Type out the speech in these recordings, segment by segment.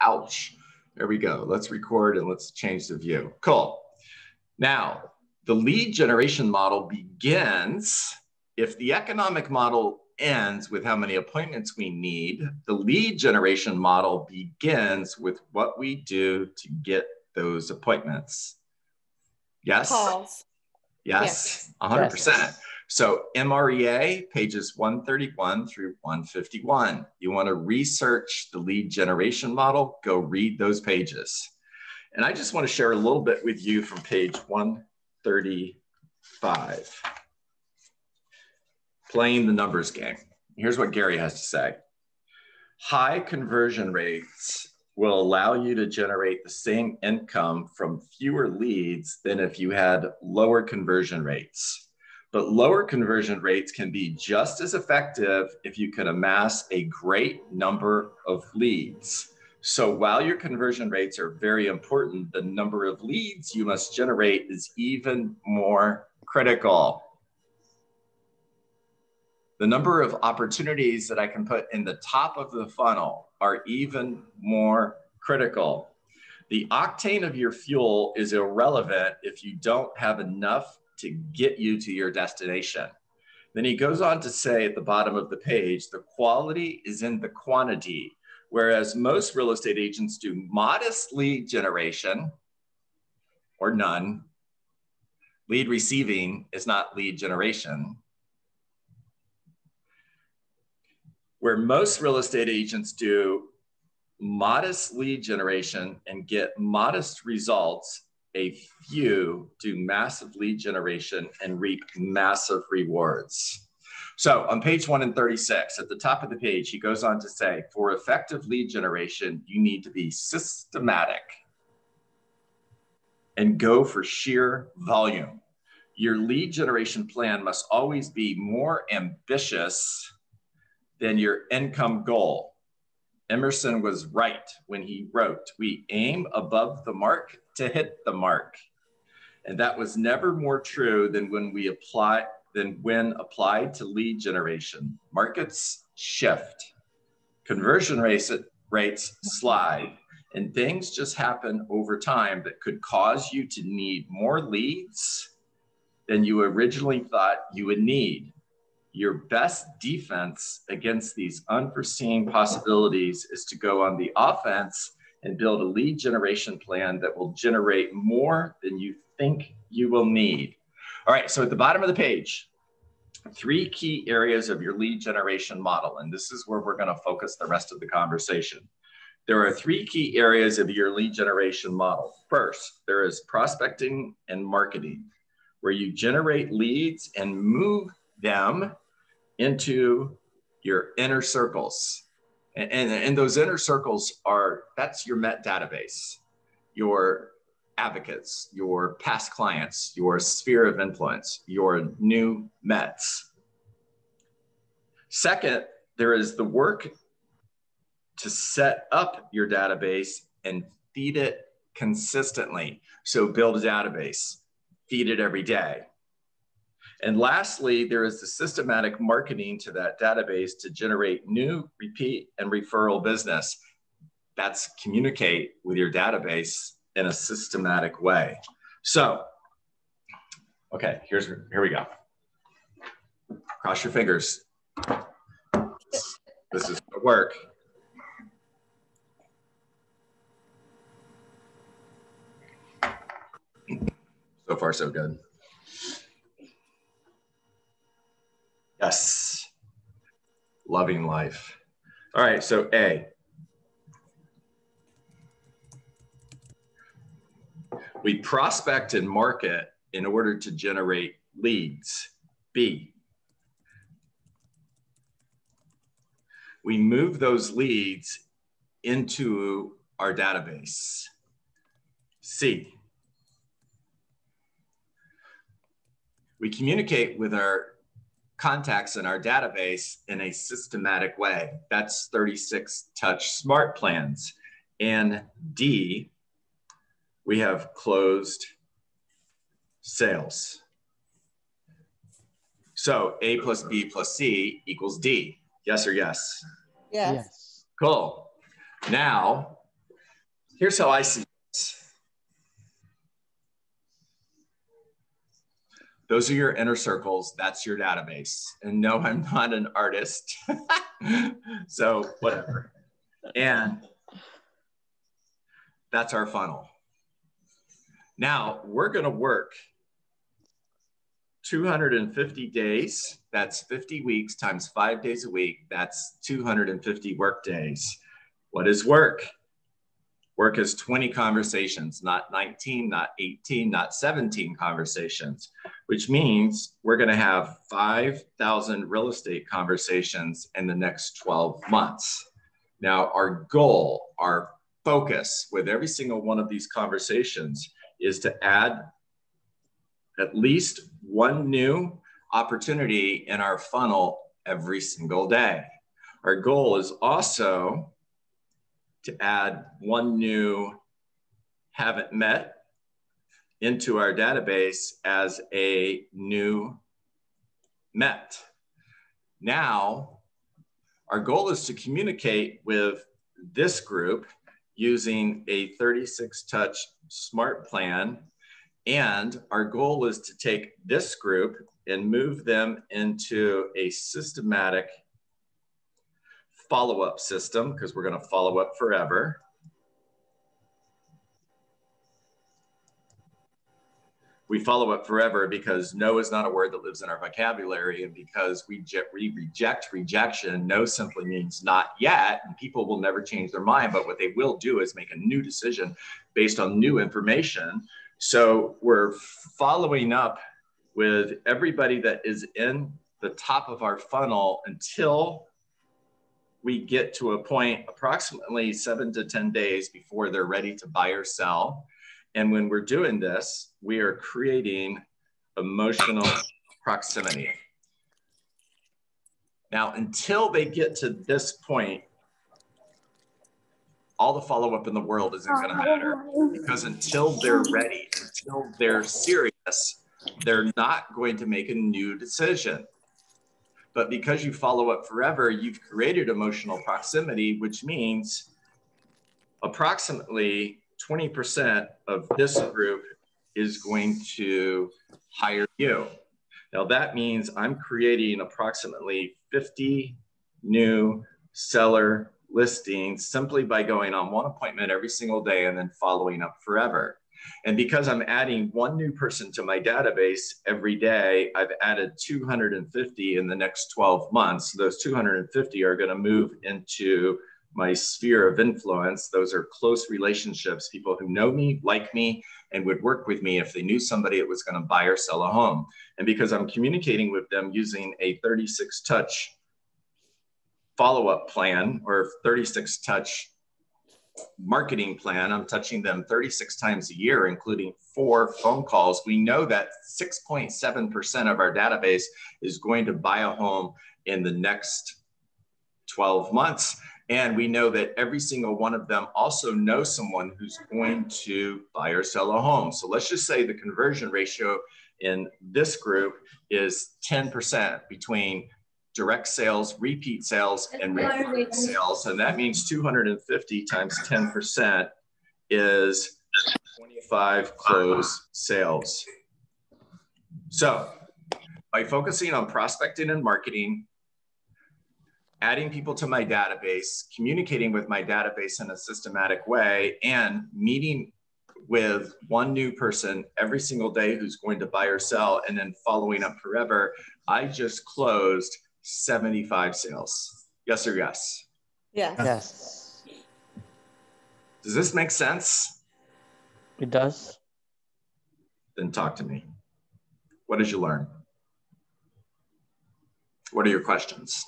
Ouch. There we go. Let's record and let's change the view. Cool. Now, the lead generation model begins, if the economic model ends with how many appointments we need, the lead generation model begins with what we do to get those appointments. Yes? Calls. Yes, 100%. So MREA, pages 131 through 151. You want to research the lead generation model, go read those pages. And I just want to share a little bit with you from page 135. Playing the numbers game. Here's what Gary has to say. High conversion rates will allow you to generate the same income from fewer leads than if you had lower conversion rates. But lower conversion rates can be just as effective if you can amass a great number of leads. So while your conversion rates are very important, the number of leads you must generate is even more critical. The number of opportunities that I can put in the top of the funnel are even more critical. The octane of your fuel is irrelevant if you don't have enough to get you to your destination. Then he goes on to say at the bottom of the page, the quality is in the quantity, whereas most real estate agents do modest lead generation or none. Lead receiving is not lead generation. Where most real estate agents do modest lead generation and get modest results, a few do massive lead generation and reap massive rewards. So on page 136, at the top of the page, he goes on to say, for effective lead generation, you need to be systematic and go for sheer volume. Your lead generation plan must always be more ambitious than your income goal. Emerson was right when he wrote, we aim above the mark to hit the mark. And that was never more true than when applied to lead generation. Markets shift, conversion rates slide, and things just happen over time that could cause you to need more leads than you originally thought you would need. Your best defense against these unforeseen possibilities is to go on the offense and build a lead generation plan that will generate more than you think you will need. All right, so at the bottom of the page, 3 key areas of your lead generation model, and this is where we're going to focus the rest of the conversation. There are 3 key areas of your lead generation model. First, there is prospecting and marketing, where you generate leads and move them into your inner circles. And those inner circles that's your Met database, your advocates, your past clients, your sphere of influence, your new Mets. Second, there is the work to set up your database and feed it consistently. So build a database, feed it every day. And lastly, there is the systematic marketing to that database to generate new, repeat, and referral business. That's communicate with your database in a systematic way. So, okay, here we go. Cross your fingers. This is gonna work. So far, so good. Yes. Loving life. All right, so A. We prospect and market in order to generate leads. B. We move those leads into our database. C. We communicate with our contacts in our database in a systematic way. That's 36 touch smart plans. And D, we have closed sales. So A plus B plus C equals D. Yes or yes? Yes. Cool. Now, Here's how I see this. Those are your inner circles. That's your database. And no, I'm not an artist. So whatever. And that's our funnel. Now we're going to work 250 days. That's 50 weeks times 5 days a week. That's 250 work days. What is work? Work is 20 conversations, not 19, not 18, not 17 conversations, which means we're going to have 5,000 real estate conversations in the next 12 months. Now, our goal, our focus with every single one of these conversations is to add at least one new opportunity in our funnel every single day. Our goal is also to add one new haven't met into our database as a new met. Now, our goal is to communicate with this group using a 36 touch smart plan. And our goal is to take this group and move them into a systematic follow-up system, because we're going to follow up forever. We follow up forever because no is not a word that lives in our vocabulary, and because we reject rejection. No simply means not yet, and people will never change their mind, but what they will do is make a new decision based on new information. So we're following up with everybody that is in the top of our funnel until we get to a point approximately 7 to 10 days before they're ready to buy or sell. And when we're doing this, we are creating emotional proximity. Now, until they get to this point, all the follow-up in the world isn't going to matter, because until they're ready, until they're serious, they're not going to make a new decision. But because you follow up forever, you've created emotional proximity, which means approximately 20% of this group is going to hire you. Now that means I'm creating approximately 50 new seller listings simply by going on one appointment every single day and then following up forever. And because I'm adding one new person to my database every day, I've added 250 in the next 12 months. Those 250 are going to move into my sphere of influence. Those are close relationships, people who know me, like me, and would work with me if they knew somebody that was going to buy or sell a home. And because I'm communicating with them using a 36 touch follow-up plan or 36 touch marketing plan, I'm touching them 36 times a year, including 4 phone calls. We know that 6.7% of our database is going to buy a home in the next 12 months. And we know that every single one of them also knows someone who's going to buy or sell a home. So let's just say the conversion ratio in this group is 10% between direct sales, repeat sales, and repeat sales. And that means 250 times 10% is 25 closed sales. So by focusing on prospecting and marketing, adding people to my database, communicating with my database in a systematic way, and meeting with one new person every single day who's going to buy or sell, and then following up forever, I just closed 75 sales. Yes or yes? Yes. Yes. Does this make sense? It does. Then talk to me. What did you learn? What are your questions?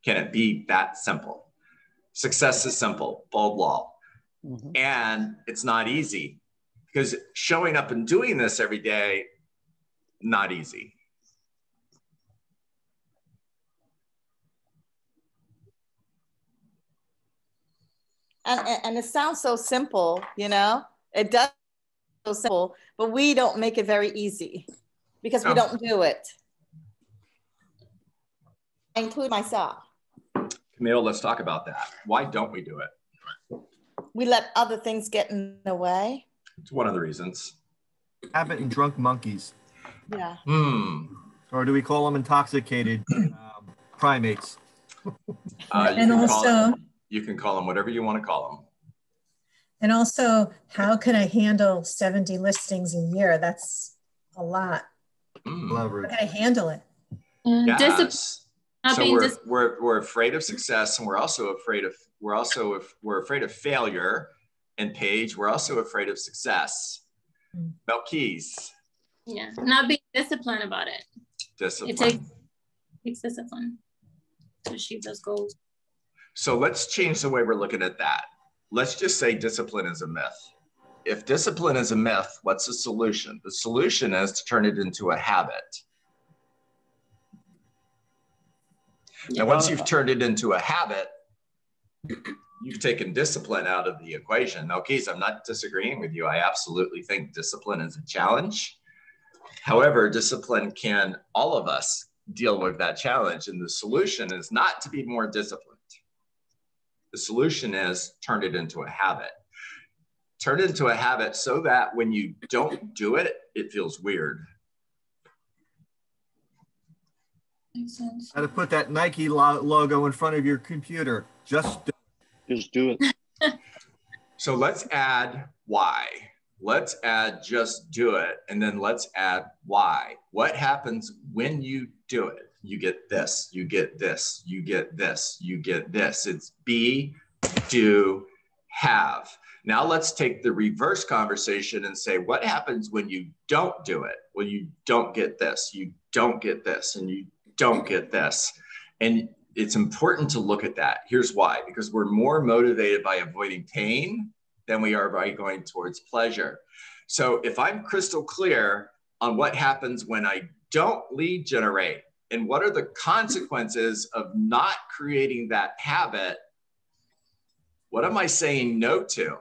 Can it be that simple? Success is simple, bold law. Mm-hmm. And it's not easy, because showing up and doing this every day, not easy. And it sounds so simple, you know, it does so simple, but we don't make it very easy because we don't do it. I include myself. Camille, let's talk about that. Why don't we do it? We let other things get in the way. It's one of the reasons. Habit and drunk monkeys. Yeah. Or do we call them intoxicated primates? You can call them whatever you want to call them. And also, how can I handle 70 listings a year? That's a lot. How can I handle it? Yes. So we're afraid of success, and we're afraid of failure. And Paige, we're also afraid of success. Belkis. Yeah, not being disciplined about it. Discipline. It takes discipline to achieve those goals. So let's change the way we're looking at that. Let's just say discipline is a myth. If discipline is a myth, what's the solution? The solution is to turn it into a habit. Now, once you've turned it into a habit, you've taken discipline out of the equation. Now, Keith, I'm not disagreeing with you. I absolutely think discipline is a challenge. However, discipline can, all of us, deal with that challenge. And the solution is not to be more disciplined. The solution is turn it into a habit. Turn it into a habit so that when you don't do it, it feels weird. Makes sense. How to put that Nike logo in front of your computer. Just do it. So let's add why. Let's add just do it. And then let's add why. What happens when you do it? You get this, you get this, you get this, you get this. It's be, do, have. Now let's take the reverse conversation and say, what happens when you don't do it? Well, you don't get this, you don't get this, and you don't get this. And it's important to look at that. Here's why, because we're more motivated by avoiding pain than we are by going towards pleasure. So if I'm crystal clear on what happens when I don't lead generate, and what are the consequences of not creating that habit, what am I saying no to?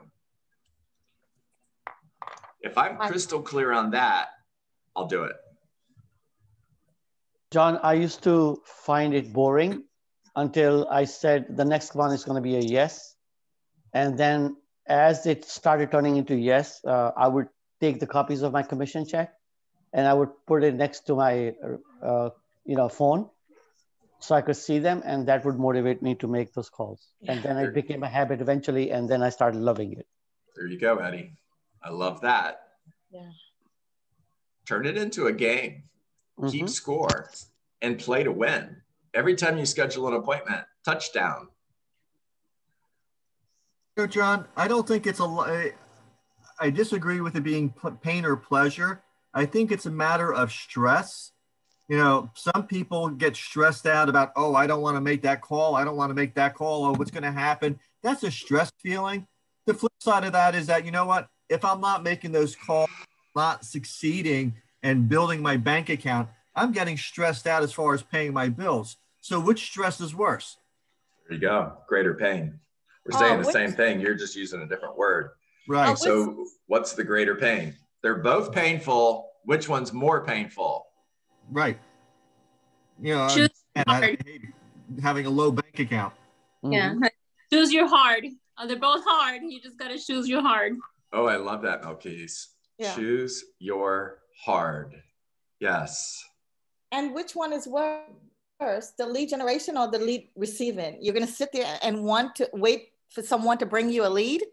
If I'm crystal clear on that, I'll do it. John, I used to find it boring until I said the next one is going to be a yes. And then as it started turning into yes, I would take the copies of my commission check and I would put it next to my phone so I could see them, and that would motivate me to make those calls. And then it became a habit eventually, and then I started loving it. There you go, Eddie. I love that. Yeah. Turn it into a game. Keep score and play to win. Every time you schedule an appointment, touchdown. John, I don't think it's I disagree with it being pain or pleasure. I think it's a matter of stress. You know, some people get stressed out about, oh, I don't want to make that call. I don't want to make that call. Oh, what's going to happen? That's a stress feeling. The flip side of that is that, you know what? If I'm not making those calls, not succeeding and building my bank account, I'm getting stressed out as far as paying my bills. So which stress is worse? There you go. Greater pain. We're saying the same thing. You're just using a different word. Right. So what's the greater pain? They're both painful. Which one's more painful? Right. You know, and I hate having a low bank account. Yeah. Choose your hard. They're both hard. You just got to choose your hard. Oh, I love that, Melkees. Yeah. Choose your hard. Yes. And which one is worse, the lead generation or the lead receiving? You're going to sit there and want to wait for someone to bring you a lead?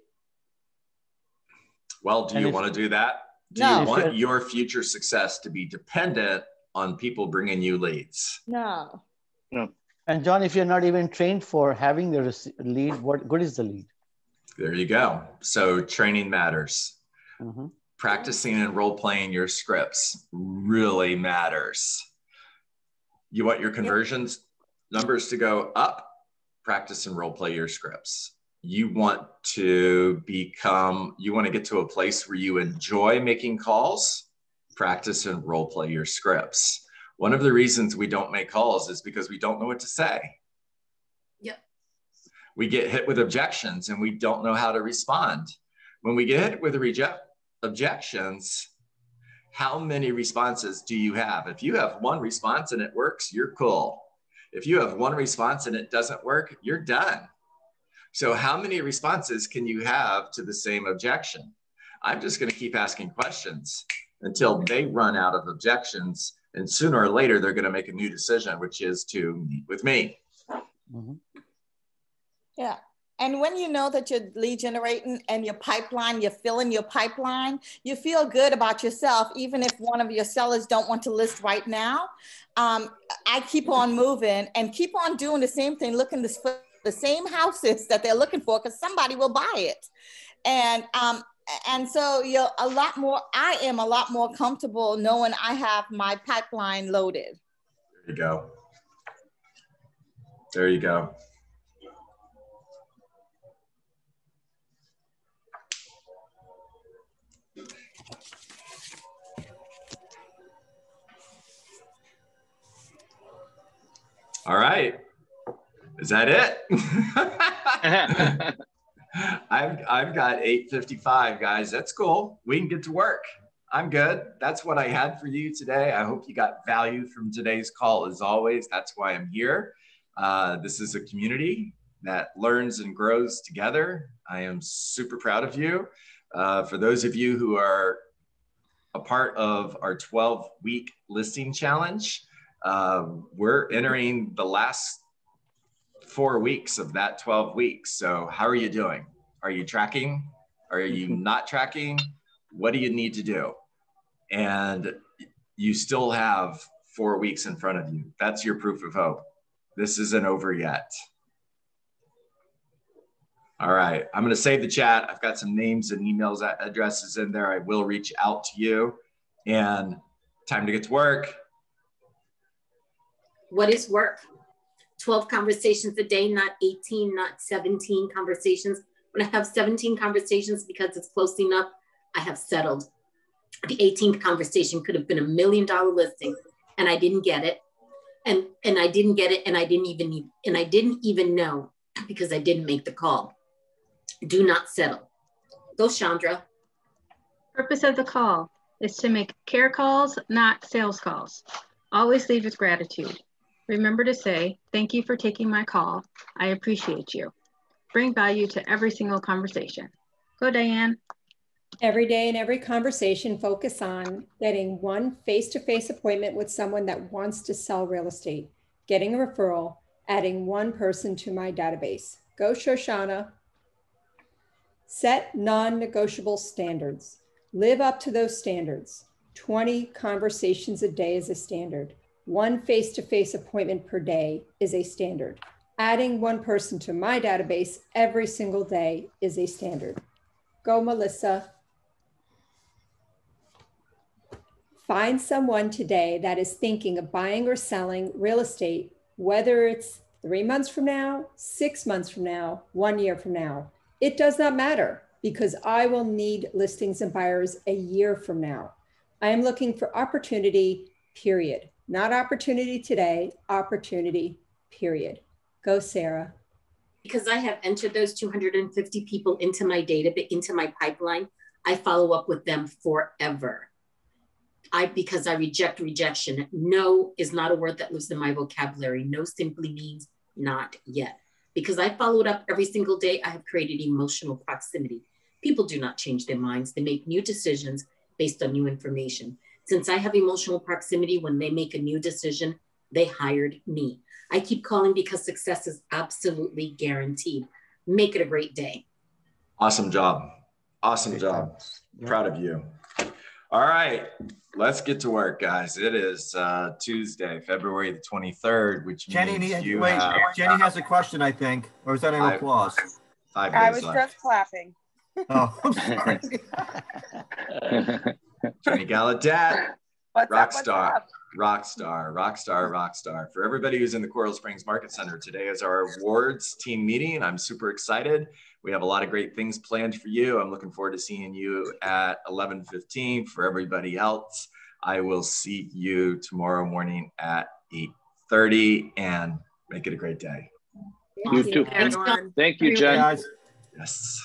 Well, do you want to do that? Do you want your future success to be dependent on people bringing you leads? No. And John, if you're not even trained for having the lead, what good is the lead? There you go. So training matters. Practicing and role-playing your scripts really matters. You want your conversions numbers to go up? Practice and role-play your scripts. You want to get to a place where you enjoy making calls? Practice and role-play your scripts. One of the reasons we don't make calls is because we don't know what to say. Yep. We get hit with objections and we don't know how to respond. When we get hit with objections, how many responses do you have? If you have one response and it works, you're cool. If you have one response and it doesn't work, you're done. So how many responses can you have to the same objection? I'm just going to keep asking questions until they run out of objections. And sooner or later, they're going to make a new decision, which is to meet with me. Mm-hmm. Yeah. And when you know that you're lead generating and your pipeline, you're filling your pipeline, you feel good about yourself, even if one of your sellers don't want to list right now. I keep on moving and keep on doing the same thing, looking for the same houses that they're looking for, because somebody will buy it. And so you're a lot more, I am a lot more comfortable knowing I have my pipeline loaded. There you go. There you go. All right. Is that it? I've got 8:55, guys. That's cool. We can get to work. I'm good. That's what I had for you today. I hope you got value from today's call. As always, that's why I'm here. This is a community that learns and grows together. I am super proud of you. For those of you who are a part of our 12-week listing challenge, we're entering the last 4 weeks of that 12 weeks. So how are you doing? Are you tracking? Are you not tracking? What do you need to do? And you still have 4 weeks in front of you. That's your proof of hope. This isn't over yet. All right, I'm going to save the chat. I've got some names and emails addresses in there. I will reach out to you. And time to get to work. What is work? 12 conversations a day, not 18, not 17 conversations. When I have 17 conversations because it's close enough, I have settled. The 18th conversation could have been $1 million listing, and I didn't get it. And I didn't get it, and I didn't even know because I didn't make the call. Do not settle. Go, Chandra. Purpose of the call is to make care calls, not sales calls. Always leave with gratitude. Remember to say, thank you for taking my call. I appreciate you. Bring value to every single conversation. Go, Diane. Every day and every conversation, focus on getting one face-to-face appointment with someone that wants to sell real estate, getting a referral, adding one person to my database. Go, Shoshana. Set non-negotiable standards. Live up to those standards. 20 conversations a day is a standard. One face-to-face appointment per day is a standard. Adding one person to my database every single day is a standard. Go, Melissa. Find someone today that is thinking of buying or selling real estate, whether it's 3 months from now, 6 months from now, 1 year from now. It does not matter because I will need listings and buyers a year from now. I am looking for opportunity, period. Not opportunity today, opportunity, period. Go, Sarah. Because I have entered those 250 people into my database, into my pipeline, I follow up with them forever. Because I reject rejection. No is not a word that lives in my vocabulary. No simply means not yet. Because I followed up every single day, I have created emotional proximity. People do not change their minds. They make new decisions based on new information. Since I have emotional proximity, when they make a new decision, they hired me. I keep calling because success is absolutely guaranteed. Make it a great day. Awesome job. Awesome job. Proud of you. All right, let's get to work, guys. It is Tuesday, February the 23rd, which means Jenny has a question, I think, or is that an applause? 5 days I was left. just clapping. Oh, I'm sorry. Jenny Gallaudet, What's rock star. For everybody who's in the Coral Springs Market Center, today is our awards team meeting. I'm super excited. We have a lot of great things planned for you. I'm looking forward to seeing you at 11:15. For everybody else, I will see you tomorrow morning at 8:30, and make it a great day. You too. Thanks, Thank you, Jen. Guys. Yes.